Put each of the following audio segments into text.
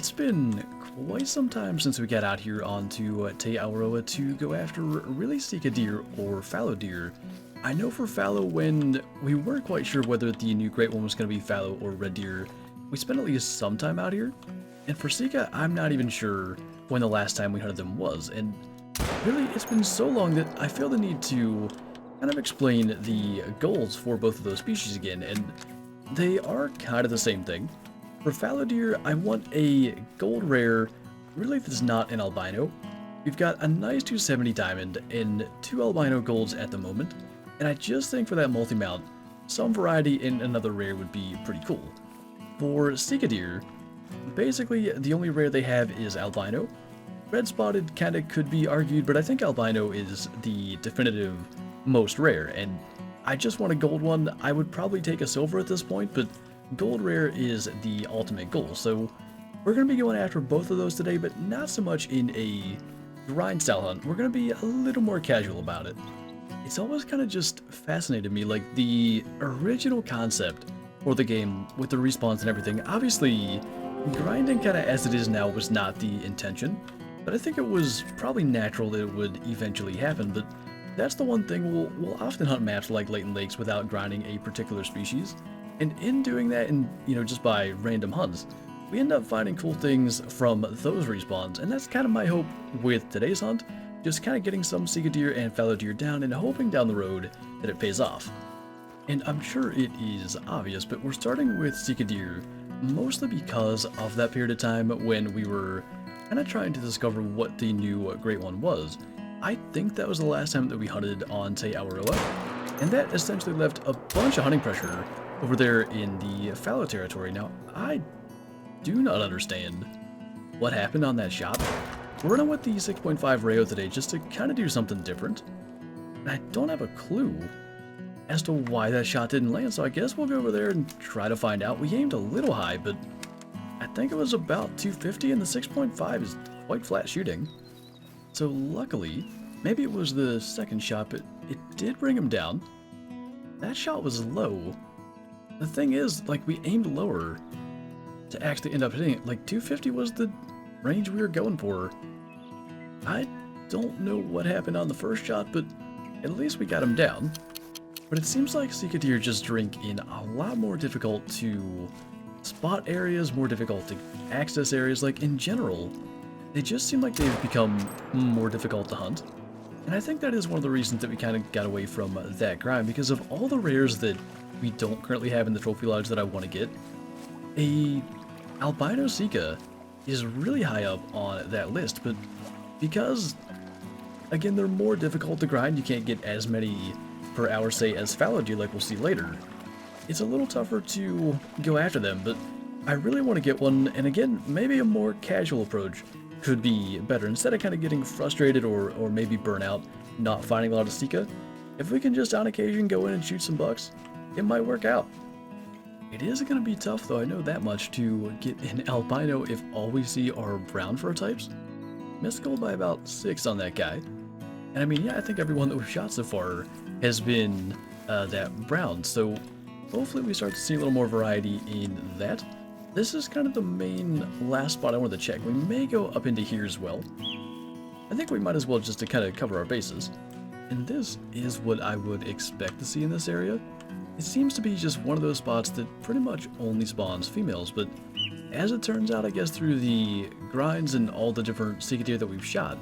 It's been quite some time since we got out here onto Te Awaroa to go after really Sika deer or fallow deer. I know for fallow, when we weren't quite sure whether the new great one was going to be fallow or red deer, we spent at least some time out here. And for Sika, I'm not even sure when the last time we hunted them was. And really, it's been so long that I feel the need to kind of explain the goals for both of those species again. And they are kind of the same thing. For fallow deer, I want a gold rare, really that's not an albino. We've got a nice 270 diamond and 2 albino golds at the moment, and I just think for that multi-mount, some variety in another rare would be pretty cool. For Sika deer, basically the only rare they have is albino. Red spotted kinda could be argued, but I think albino is the definitive most rare, and I just want a gold one. I would probably take a silver at this point, but gold rare is the ultimate goal, so we're going to be going after both of those today, but not so much in a grind style hunt. We're going to be a little more casual about it. It's always kind of just fascinated me, like the original concept for the game with the respawns and everything. Obviously, grinding kind of as it is now was not the intention, but I think it was probably natural that it would eventually happen. But that's the one thing, we'll often hunt maps like Latent Lakes without grinding a particular species. And in doing that, and just by random hunts, we end up finding cool things from those respawns, and that's kind of my hope with today's hunt, just kind of getting some Sika deer and fallow deer down and hoping down the road that it pays off. And I'm sure it is obvious, but we're starting with Sika deer mostly because of that period of time when we were kind of trying to discover what the new great one was. I think that was the last time that we hunted on Te Awaroa, and that essentially left a bunch of hunting pressure over there in the fallow territory. Now, I do not understand what happened on that shot. We're going with the 6.5 Rayo today just to kind of do something different. And I don't have a clue as to why that shot didn't land, so I guess we'll go over there and try to find out. We aimed a little high, but I think it was about 250, and the 6.5 is quite flat shooting. So luckily, maybe it was the second shot, but it did bring him down. That shot was low. The thing is, like, we aimed lower to actually end up hitting it. Like, 250 was the range we were going for. I don't know what happened on the first shot, but at least we got him down. But it seems like Sika deer just drink in a lot more difficult to spot areas, more difficult to access areas. Like, in general, they just seem like they've become more difficult to hunt. And I think that is one of the reasons that we kind of got away from that grind, because of all the rares that we don't currently have in the trophy lodge that I want to get. A albino Sika is really high up on that list, but because, again, they're more difficult to grind, you can't get as many per hour, say, as fallow deer like we'll see later. It's a little tougher to go after them, but I really want to get one, and again, maybe a more casual approach could be better. Instead of kind of getting frustrated or maybe burn out, not finding a lot of Sika, if we can just on occasion go in and shoot some bucks, it might work out. It is going to be tough, though, I know that much, to get an albino if all we see are brown fur types. Missed gold by about 6 on that guy. And I mean, yeah, I think everyone that we've shot so far has been that brown, so hopefully we start to see a little more variety in that. This is kind of the main last spot I wanted to check. We may go up into here as well. I think we might as well just to kind of cover our bases. And this is what I would expect to see in this area. It seems to be just one of those spots that pretty much only spawns females, but as it turns out, I guess through the grinds and all the different Sika deer that we've shot,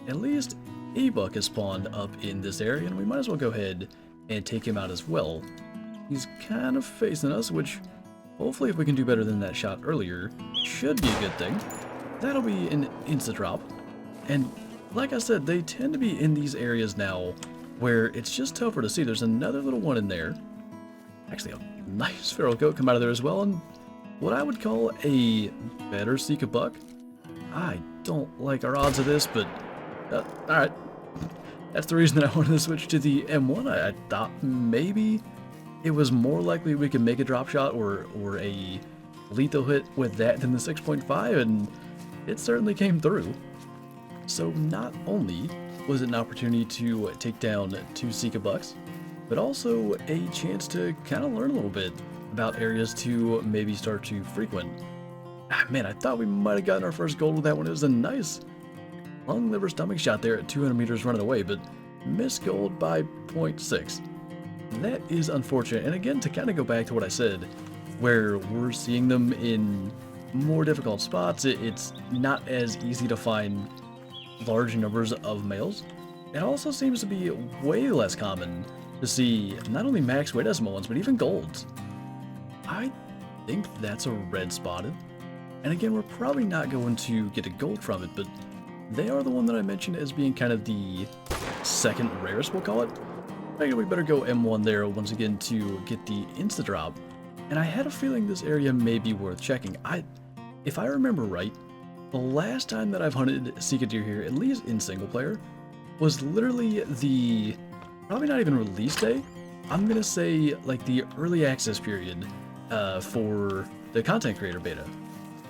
at least a buck has spawned up in this area, and we might as well go ahead and take him out as well. He's kind of facing us, which hopefully if we can do better than that shot earlier, should be a good thing. That'll be an insta drop. And like I said, they tend to be in these areas now where it's just tougher to see. There's another little one in there. Actually, a nice feral goat come out of there as well, and what I would call a better Sika buck. I don't like our odds of this, but alright. That's the reason that I wanted to switch to the M1. I thought maybe it was more likely we could make a drop shot or a lethal hit with that than the 6.5, and it certainly came through. So not only was it an opportunity to take down 2 Sika bucks, but also a chance to kind of learn a little bit about areas to maybe start to frequent. Ah, man, I thought we might have gotten our first gold with that one. It was a nice lung, liver, stomach shot there at 200 meters running away, but missed gold by 0.6. That is unfortunate. And again, to kind of go back to what I said, where we're seeing them in more difficult spots, it's not as easy to find large numbers of males. It also seems to be way less common to see not only max weight decimal ones, but even golds. I think that's a red spotted. And again, we're probably not going to get a gold from it, but they are the one that I mentioned as being kind of the second rarest, we'll call it. I figured we better go M1 there once again to get the insta drop. And I had a feeling this area may be worth checking. If I remember right, the last time that I've hunted Sika deer here, at least in single player, was literally the, probably not even release day, I'm gonna say like the early access period for the content creator beta.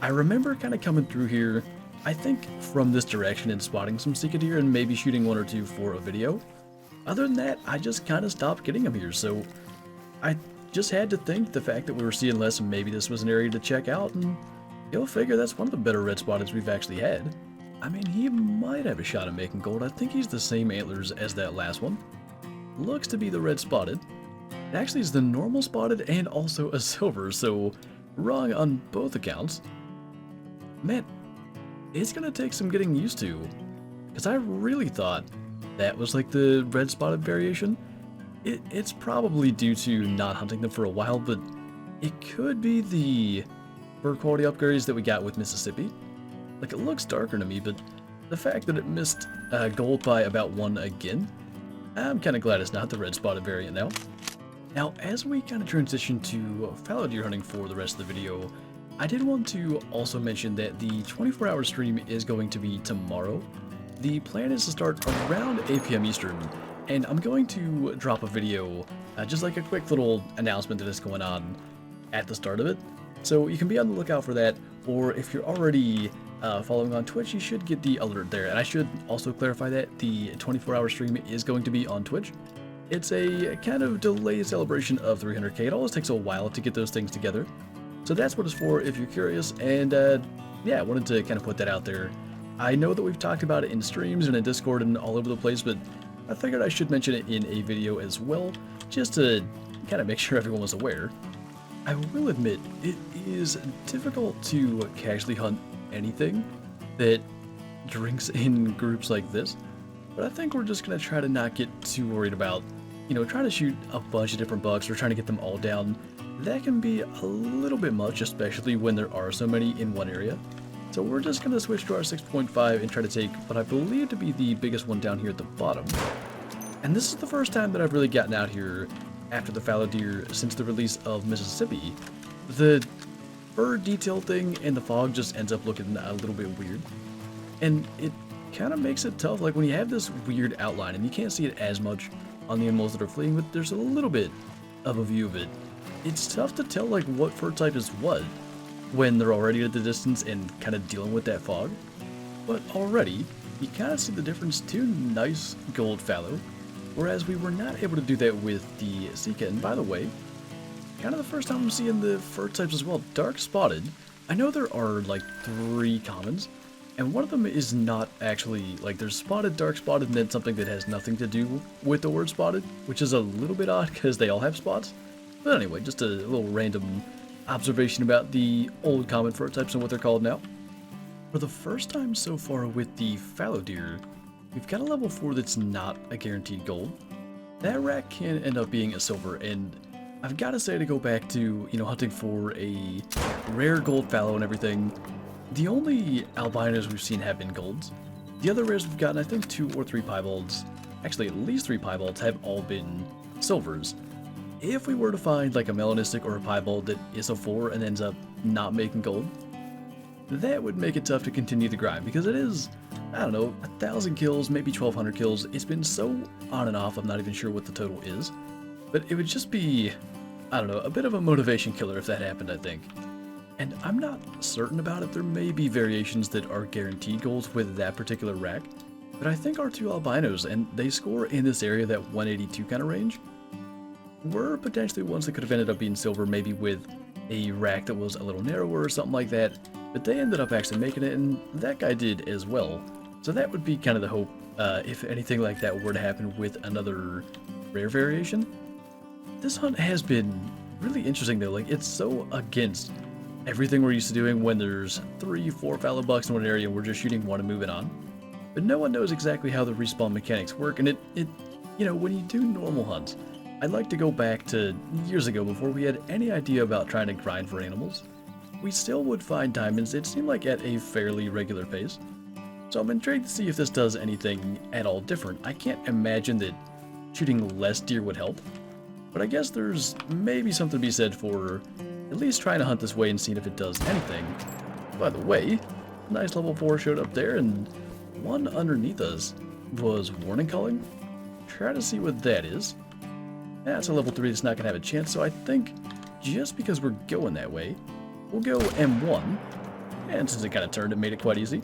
I remember kind of coming through here, I think from this direction and spotting some Sika deer and maybe shooting one or two for a video. Other than that, I just kind of stopped getting them here, so I just had to think the fact that we were seeing less and maybe this was an area to check out, and you'll figure that's one of the better red spotteds we've actually had. I mean, he might have a shot at making gold. I think he's the same antlers as that last one. Looks to be the red spotted. It actually is the normal spotted and also a silver, so wrong on both accounts. Man, it's gonna take some getting used to, because I really thought that was like the red spotted variation. It's probably due to not hunting them for a while, but it could be the fur quality upgrades that we got with Mississippi. Like, it looks darker to me, but the fact that it missed gold by about 1 again, I'm kind of glad it's not the red spotted variant now. Now, as we kind of transition to fallow deer hunting for the rest of the video, I did want to also mention that the 24-hour stream is going to be tomorrow. The plan is to start around 8 p.m. Eastern, and I'm going to drop a video, just like a quick little announcement that is going on at the start of it. So you can be on the lookout for that, or if you're already following on Twitch, you should get the alert there. And I should also clarify that the 24-hour stream is going to be on Twitch. It's a kind of delayed celebration of 300k. It always takes a while to get those things together. So that's what it's for if you're curious, and yeah, I wanted to kind of put that out there. I know that we've talked about it in streams and in Discord and all over the place, but I figured I should mention it in a video as well, just to kind of make sure everyone was aware. I will admit, it is difficult to casually hunt anything that drinks in groups like this, but I think we're just going to try to not get too worried about, you know, trying to shoot a bunch of different bucks or trying to get them all down. That can be a little bit much, especially when there are so many in one area. So we're just going to switch to our 6.5 and try to take what I believe to be the biggest one down here at the bottom. And this is the first time that I've really gotten out here after the fallow deer since the release of Mississippi. The fur detail thing and the fog just ends up looking a little bit weird. And it kind of makes it tough, like when you have this weird outline and you can't see it as much on the animals that are fleeing, but there's a little bit of a view of it. It's tough to tell like what fur type is what when they're already at the distance and kind of dealing with that fog. But already, you kind of see the difference. Two nice gold fallow, whereas we were not able to do that with the Sika. And by the way, kind of the first time I'm seeing the fur types as well. Dark spotted. I know there are like 3 commons, and one of them is not actually, like, there's spotted, dark spotted, and then something that has nothing to do with the word spotted, which is a little bit odd because they all have spots. But anyway, just a little random observation about the old common fur types and what they're called now. For the first time so far with the fallow deer, we've got a level 4 that's not a guaranteed gold. That rack can end up being a silver, and I've got to say, to go back to, you know, hunting for a rare gold fallow and everything, the only albinos we've seen have been golds. The other rares we've gotten, I think 2 or 3 piebalds, actually at least 3 piebalds, have all been silvers. If we were to find like a melanistic or a piebald that is a 4 and ends up not making gold, that would make it tough to continue the grind, because it is, I don't know, 1,000 kills, maybe 1,200 kills. It's been so on and off, I'm not even sure what the total is. But it would just be, I don't know, a bit of a motivation killer if that happened, I think. And I'm not certain about it. There may be variations that are guaranteed golds with that particular rack, but I think our 2 albinos, and they score in this area, that 182 kind of range, were potentially ones that could have ended up being silver, maybe with a rack that was a little narrower or something like that. but they ended up actually making it, and that guy did as well. So that would be kind of the hope, if anything like that were to happen with another rare variation. This hunt has been really interesting though. Like, it's so against everything we're used to doing when there's 3-4 fallow bucks in one area and we're just shooting one and moving on. But no one knows exactly how the respawn mechanics work, and it you know, when you do normal hunts, I'd like to go back to years ago before we had any idea about trying to grind for animals. We still would find diamonds, it seemed like at a fairly regular pace. So I'm intrigued to see if this does anything at all different. I can't imagine that shooting less deer would help, but I guess there's maybe something to be said for at least trying to hunt this way and seeing if it does anything. By the way, nice level 4 showed up there, and one underneath us was warning calling. Try to see what that is. That's a level 3 that's not going to have a chance, so I think just because we're going that way, we'll go M1, and since it kind of turned, it made it quite easy.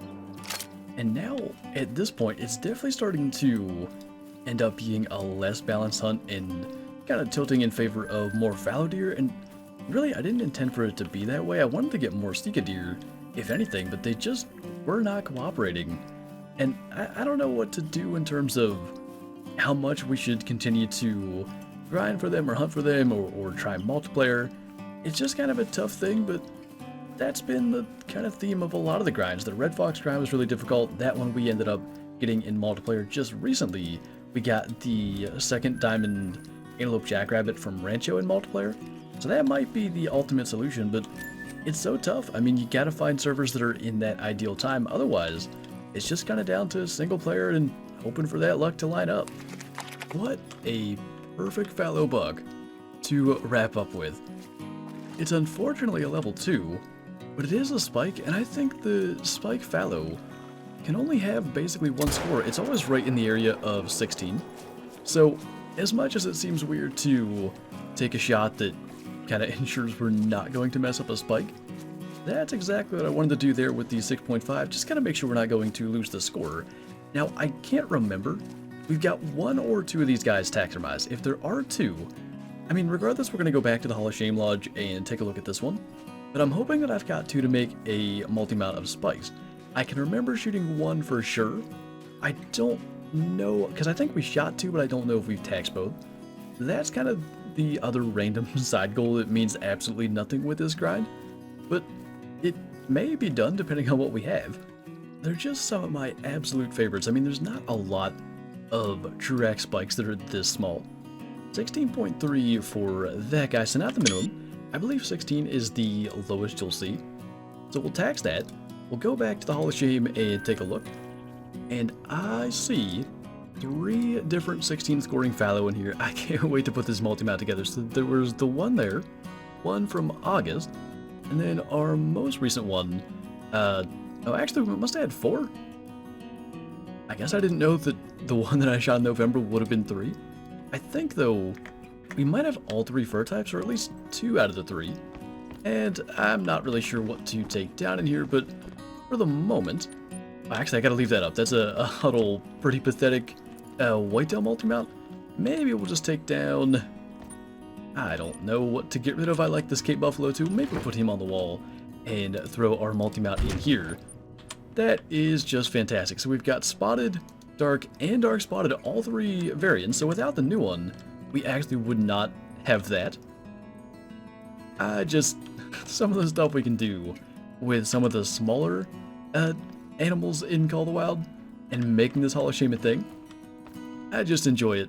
And now, at this point, it's definitely starting to end up being a less balanced hunt and kind of tilting in favor of more fallow deer, and really, I didn't intend for it to be that way. I wanted to get more Stika deer, if anything, but they just were not cooperating. And I don't know what to do in terms of how much we should continue to grind for them or hunt for them or try multiplayer. It's just kind of a tough thing, but that's been the kind of theme of a lot of the grinds. The Red Fox grind was really difficult. That one we ended up getting in multiplayer just recently. We got the second diamond antelope jackrabbit from Rancho in multiplayer. So that might be the ultimate solution, but it's so tough. I mean, you gotta find servers that are in that ideal time. Otherwise, it's just kind of down to single player and hoping for that luck to line up. What a perfect fallow buck to wrap up with. It's unfortunately a level 2, but it is a spike, and I think the spike fallow can only have basically one score. It's always right in the area of 16. So as much as it seems weird to take a shot that kind of ensures we're not going to mess up a spike, that's exactly what I wanted to do there with the 6.5, just kind of make sure we're not going to lose the score. Now, I can't remember. We've got 1 or 2 of these guys taxidermized. If there are 2, I mean, regardless, we're going to go back to the Hall of Shame Lodge and take a look at this one. But I'm hoping that I've got 2 to make a multi-mount of spikes. I can remember shooting 1 for sure. I don't know, because I think we shot 2, but I don't know if we've taxed both. That's kind of the other random side goal that means absolutely nothing with this grind. But it may be done depending on what we have. They're just some of my absolute favorites. I mean, there's not a lot of Truax spikes that are this small. 16.3 for that guy, so not the minimum. I believe 16 is the lowest you'll see. So we'll tax that. We'll go back to the Hall of Shame and take a look. And I see 3 different 16 scoring fallow in here. I can't wait to put this multi-mount together. So there was the one there, one from August, and then our most recent one, oh, actually, we must have had 4. I guess I didn't know that the one that I shot in November would have been 3. I think, though, we might have all 3 fur types, or at least 2 out of the 3. And I'm not really sure what to take down in here, but for the moment, actually, I gotta leave that up. That's a huddle, pretty pathetic whitetail multi-mount. Maybe we'll just take down, I don't know what to get rid of. I like this Cape Buffalo too. Maybe we'll put him on the wall and throw our multi-mount in here. That is just fantastic. So we've got spotted, dark, and dark spotted, all 3 variants. So without the new one, we actually would not have that. Some of the stuff we can do with some of the smaller animals in Call of the Wild and making this Hall of Shame a thing, I just enjoy it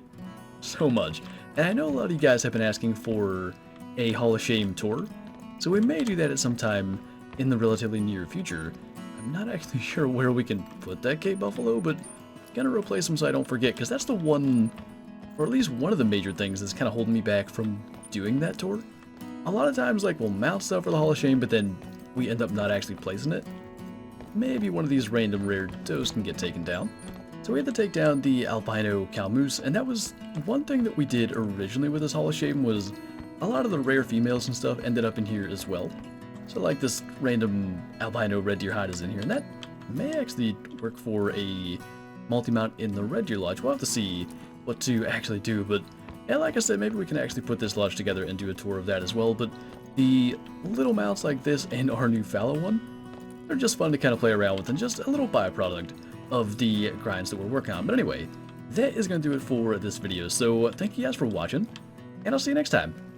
so much. And I know a lot of you guys have been asking for a Hall of Shame tour, so we may do that at some time in the relatively near future. I'm not actually sure where we can put that Cape Buffalo, but gonna replace them so I don't forget, because that's the one, or at least one of the major things that's kind of holding me back from doing that tour. A lot of times, like, we'll mount stuff for the Hall of Shame, but then we end up not actually placing it. Maybe one of these random rare does can get taken down. So we had to take down the albino cow moose, and that was one thing that we did originally with this Hall of Shame. Was a lot of the rare females and stuff ended up in here as well. So like this random albino red deer hide is in here, and that may actually work for a multi-mount in the Red Deer Lodge. We'll have to see what to actually do, but yeah, like I said, maybe we can actually put this lodge together and do a tour of that as well. But the little mounts like this and our new fallow one, they're just fun to kind of play around with and just a little byproduct of the grinds that we're working on. But anyway, that is going to do it for this video. So thank you guys for watching, and I'll see you next time.